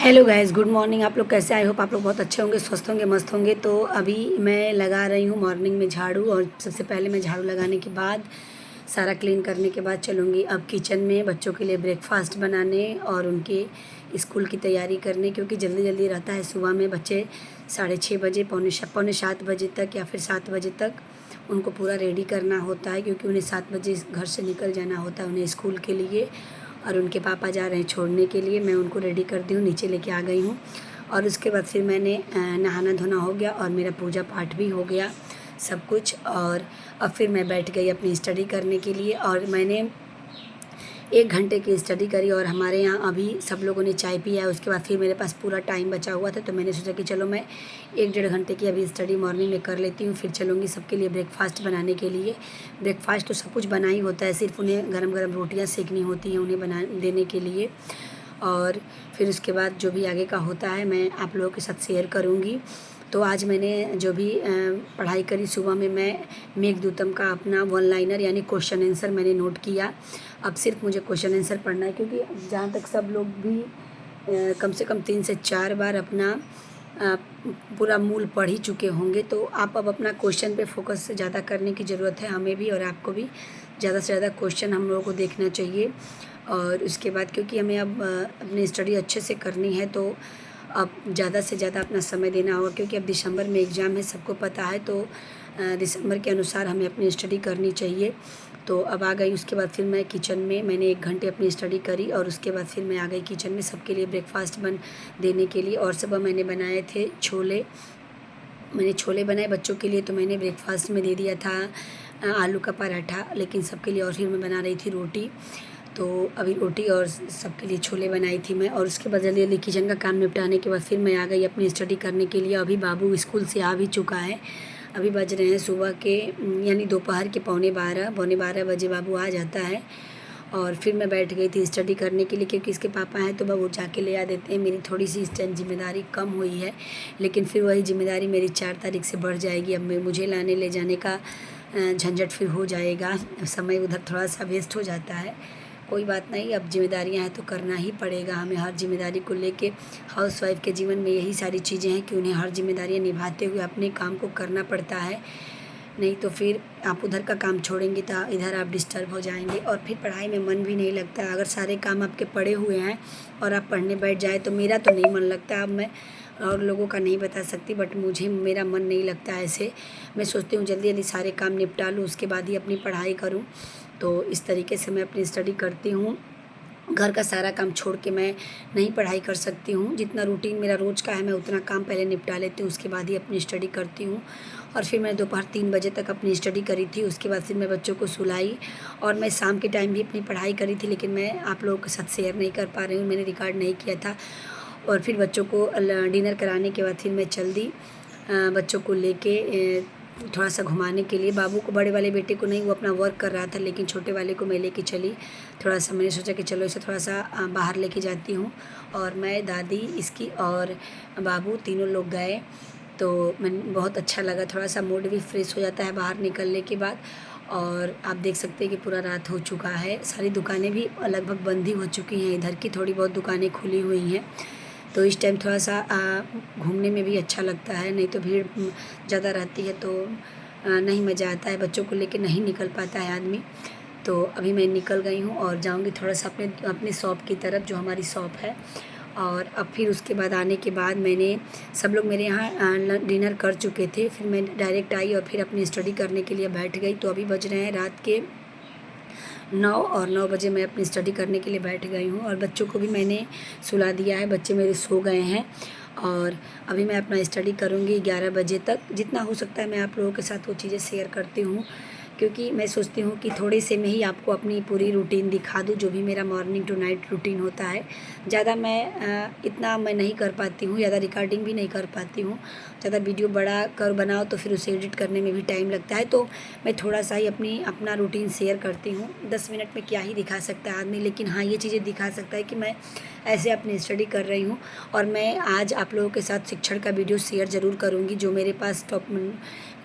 Hello guys, good morning. आप लोग कैसे? आई होप आप लोग बहुत अच्छे होंगे, स्वस्थ होंगे, मस्त होंगे। तो अभी मैं लगा रही हूँ मॉर्निंग में झाड़ू, और सबसे पहले मैं झाड़ू लगाने के बाद सारा क्लीन करने के बाद चलूँगी अब किचन में बच्चों के लिए ब्रेकफास्ट बनाने और उनके स्कूल की तैयारी करने, क्योंकि जल्दी जल्दी रहता है। सुबह में बच्चे 6:30 बजे, पौने 7 बजे तक या फिर 7 बजे तक उनको पूरा रेडी करना होता है, क्योंकि उन्हें 7 बजे घर से निकल जाना होता है उन्हें स्कूल के लिए। और उनके पापा जा रहे हैं छोड़ने के लिए। मैं उनको रेडी कर दी हूँ, नीचे लेके आ गई हूँ। और उसके बाद फिर मैंने नहाना धोना हो गया और मेरा पूजा पाठ भी हो गया सब कुछ। और अब फिर मैं बैठ गई अपनी स्टडी करने के लिए, और मैंने 1 घंटे की स्टडी करी। और हमारे यहाँ अभी सब लोगों ने चाय पिया है। उसके बाद फिर मेरे पास पूरा टाइम बचा हुआ था, तो मैंने सोचा कि चलो मैं 1 डेढ़ घंटे की अभी स्टडी मॉर्निंग में कर लेती हूँ, फिर चलूँगी सबके लिए ब्रेकफास्ट बनाने के लिए। ब्रेकफास्ट तो सब कुछ बना ही होता है, सिर्फ उन्हें गरम गरम रोटियाँ सेकनी होती हैं उन्हें बना देने के लिए। और फिर उसके बाद जो भी आगे का होता है मैं आप लोगों के साथ शेयर करूँगी। तो आज मैंने जो भी पढ़ाई करी सुबह में, मैं मेघदूतम का अपना वन लाइनर यानी क्वेश्चन आंसर मैंने नोट किया। अब सिर्फ मुझे क्वेश्चन आंसर पढ़ना है, क्योंकि जहाँ तक सब लोग भी कम से कम 3 से 4 बार अपना अ, पूरा मूल पढ़ ही चुके होंगे। तो आप अब अपना क्वेश्चन पे फोकस ज़्यादा करने की ज़रूरत है, हमें भी और आपको भी। ज़्यादा से ज़्यादा क्वेश्चन हम लोगों को देखना चाहिए। और उसके बाद क्योंकि हमें अब अपनी स्टडी अच्छे से करनी है, तो अब ज़्यादा से ज़्यादा अपना समय देना होगा, क्योंकि अब दिसंबर में एग्ज़ाम है, सबको पता है। तो दिसंबर के अनुसार हमें अपनी स्टडी करनी चाहिए। तो अब आ गई। उसके बाद फिर मैं किचन में मैंने 1 घंटे अपनी स्टडी करी, और उसके बाद फिर मैं आ गई किचन में सबके लिए ब्रेकफास्ट बन देने के लिए। और सुबह मैंने बनाए थे छोले। मैंने छोले बनाए बच्चों के लिए, तो मैंने ब्रेकफास्ट में दे दिया था आलू का पराठा, लेकिन सबके लिए। और फिर मैं बना रही थी रोटी। तो अभी रोटी और सबके लिए छोले बनाई थी मैं। और उसके बाद जल्दी जल्दी किचन का काम निपटाने के बाद फिर मैं आ गई अपनी स्टडी करने के लिए। अभी बाबू स्कूल से आ भी चुका है। अभी बज रहे हैं सुबह के यानी दोपहर के पौने 12 बजे बाबू आ जाता है। और फिर मैं बैठ गई थी स्टडी करने के लिए, क्योंकि इसके पापा हैं तो वो जाके ले आ देते हैं। मेरी थोड़ी सी इस टाइम जिम्मेदारी कम हुई है, लेकिन फिर वही जिम्मेदारी मेरी 4 तारीख से बढ़ जाएगी। अब मुझे लाने ले जाने का झंझट फिर हो जाएगा, समय उधर थोड़ा सा वेस्ट हो जाता है। कोई बात नहीं, अब जिम्मेदारियां हैं तो करना ही पड़ेगा हमें। हर जिम्मेदारी को लेके हाउसवाइफ के जीवन में यही सारी चीज़ें हैं कि उन्हें हर जिम्मेदारियां निभाते हुए अपने काम को करना पड़ता है। नहीं तो फिर आप उधर का काम छोड़ेंगे तो इधर आप डिस्टर्ब हो जाएंगे, और फिर पढ़ाई में मन भी नहीं लगता। अगर सारे काम आपके पड़े हुए हैं और आप पढ़ने बैठ जाए, तो मेरा तो नहीं मन लगता। अब मैं और लोगों का नहीं बता सकती, बट मेरा मन नहीं लगता ऐसे। मैं सोचती हूँ जल्दी जल्दी सारे काम निपटा लूँ, उसके बाद ही अपनी पढ़ाई करूँ। तो इस तरीके से मैं अपनी स्टडी करती हूँ। घर का सारा काम छोड़ के मैं नहीं पढ़ाई कर सकती हूँ। जितना रूटीन मेरा रोज़ का है, मैं उतना काम पहले निपटा लेती हूँ, उसके बाद ही अपनी स्टडी करती हूँ। और फिर मैं दोपहर 3 बजे तक अपनी स्टडी करी थी। उसके बाद फिर मैं बच्चों को सुलाई, और मैं शाम के टाइम भी अपनी पढ़ाई करी थी, लेकिन मैं आप लोगों के साथ शेयर नहीं कर पा रही हूँ, मैंने रिकॉर्ड नहीं किया था। और फिर बच्चों को डिनर कराने के बाद फिर मैं चल दी बच्चों को लेके थोड़ा सा घुमाने के लिए। बाबू को, बड़े वाले बेटे को नहीं, वो अपना वर्क कर रहा था, लेकिन छोटे वाले को मैं लेके चली। थोड़ा सा मैंने सोचा कि चलो इसे थोड़ा सा बाहर लेके जाती हूँ। और मैं, दादी इसकी और बाबू तीनों लोग गए। तो मैं बहुत अच्छा लगा, थोड़ा सा मूड भी फ्रेश हो जाता है बाहर निकलने के बाद। और आप देख सकते हैं कि पूरा रात हो चुका है, सारी दुकानें भी लगभग बंद ही हो चुकी हैं। इधर की थोड़ी बहुत दुकानें खुली हुई हैं। तो इस टाइम थोड़ा सा घूमने में भी अच्छा लगता है, नहीं तो भीड़ ज़्यादा रहती है तो नहीं मज़ा आता है, बच्चों को लेके नहीं निकल पाता है आदमी। तो अभी मैं निकल गई हूँ और जाऊँगी थोड़ा सा अपने शॉप की तरफ, जो हमारी शॉप है। और अब फिर उसके बाद आने के बाद मैंने, सब लोग मेरे यहाँ डिनर कर चुके थे, फिर मैं डायरेक्ट आई और फिर अपनी स्टडी करने के लिए बैठ गई। तो अभी बज रहे हैं रात के 9, और 9 बजे मैं अपनी स्टडी करने के लिए बैठ गई हूँ। और बच्चों को भी मैंने सुला दिया है, बच्चे मेरे सो गए हैं। और अभी मैं अपना स्टडी करूँगी 11 बजे तक। जितना हो सकता है मैं आप लोगों के साथ वो चीज़ें शेयर करती हूँ, क्योंकि मैं सोचती हूँ कि थोड़े से में ही आपको अपनी पूरी रूटीन दिखा दूँ, जो भी मेरा मॉर्निंग टू नाइट रूटीन होता है। ज़्यादा इतना मैं नहीं कर पाती हूँ, ज़्यादा रिकॉर्डिंग भी नहीं कर पाती हूँ। ज़्यादा वीडियो बड़ा कर बनाओ तो फिर उसे एडिट करने में भी टाइम लगता है। तो मैं थोड़ा सा ही अपना रूटीन शेयर करती हूँ। 10 मिनट में क्या ही दिखा सकता है आदमी, लेकिन हाँ, ये चीज़ें दिखा सकता है कि मैं ऐसे अपनी स्टडी कर रही हूँ। और मैं आज आप लोगों के साथ शिक्षण का वीडियो शेयर ज़रूर करूँगी। जो मेरे पास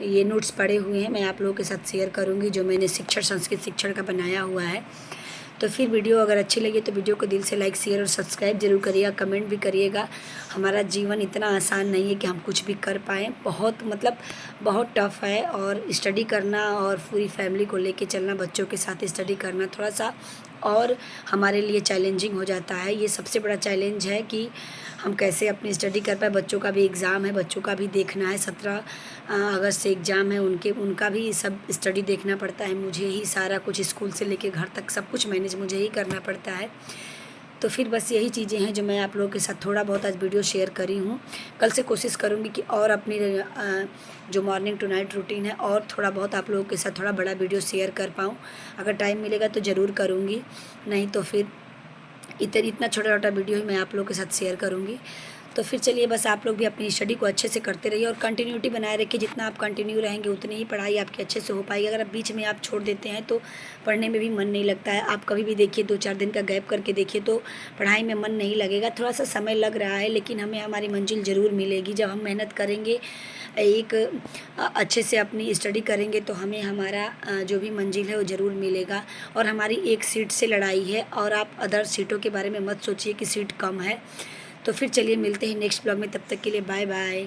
ये नोट्स पड़े हुए हैं, मैं आप लोगों के साथ शेयर करूँगी, जो मैंने संस्कृत शिक्षण का बनाया हुआ है। तो फिर वीडियो अगर अच्छी लगी तो वीडियो को दिल से लाइक शेयर और सब्सक्राइब ज़रूर करिएगा, कमेंट भी करिएगा। हमारा जीवन इतना आसान नहीं है कि हम कुछ भी कर पाएँ, बहुत मतलब बहुत टफ़ है। और स्टडी करना और पूरी फैमिली को लेके चलना, बच्चों के साथ स्टडी करना थोड़ा सा और हमारे लिए चैलेंजिंग हो जाता है। ये सबसे बड़ा चैलेंज है कि हम कैसे अपनी स्टडी कर पाए। बच्चों का भी एग्ज़ाम है, बच्चों का भी देखना है, 17 अगस्त से एग्ज़ाम है उनका भी सब स्टडी देखना पड़ता है। मुझे ही सारा कुछ स्कूल से लेके घर तक सब कुछ मैनेज मुझे ही करना पड़ता है। तो फिर बस यही चीज़ें हैं जो मैं आप लोगों के साथ थोड़ा बहुत आज वीडियो शेयर करी हूँ। कल से कोशिश करूँगी कि और अपनी जो मॉर्निंग टू नाइट रूटीन है और थोड़ा बहुत आप लोगों के साथ थोड़ा बड़ा वीडियो शेयर कर पाऊँ। अगर टाइम मिलेगा तो ज़रूर करूँगी, नहीं तो फिर इतना छोटा-छोटा वीडियो ही मैं आप लोगों के साथ शेयर करूँगी। तो फिर चलिए बस आप लोग भी अपनी स्टडी को अच्छे से करते रहिए और कंटिन्यूटी बनाए रखिए। जितना आप कंटिन्यू रहेंगे उतनी ही पढ़ाई आपकी अच्छे से हो पाएगी। अगर आप बीच में आप छोड़ देते हैं तो पढ़ने में भी मन नहीं लगता है। आप कभी भी देखिए 2-4 दिन का गैप करके देखिए तो पढ़ाई में मन नहीं लगेगा। थोड़ा सा समय लग रहा है लेकिन हमें हमारी मंजिल ज़रूर मिलेगी। जब हम मेहनत करेंगे, एक अच्छे से अपनी स्टडी करेंगे तो हमें हमारा जो भी मंजिल है वो ज़रूर मिलेगा। और हमारी एक सीट से लड़ाई है और आप अदर सीटों के बारे में मत सोचिए कि सीट कम है। तो फिर चलिए मिलते हैं नेक्स्ट ब्लॉग में, तब तक के लिए बाय बाय।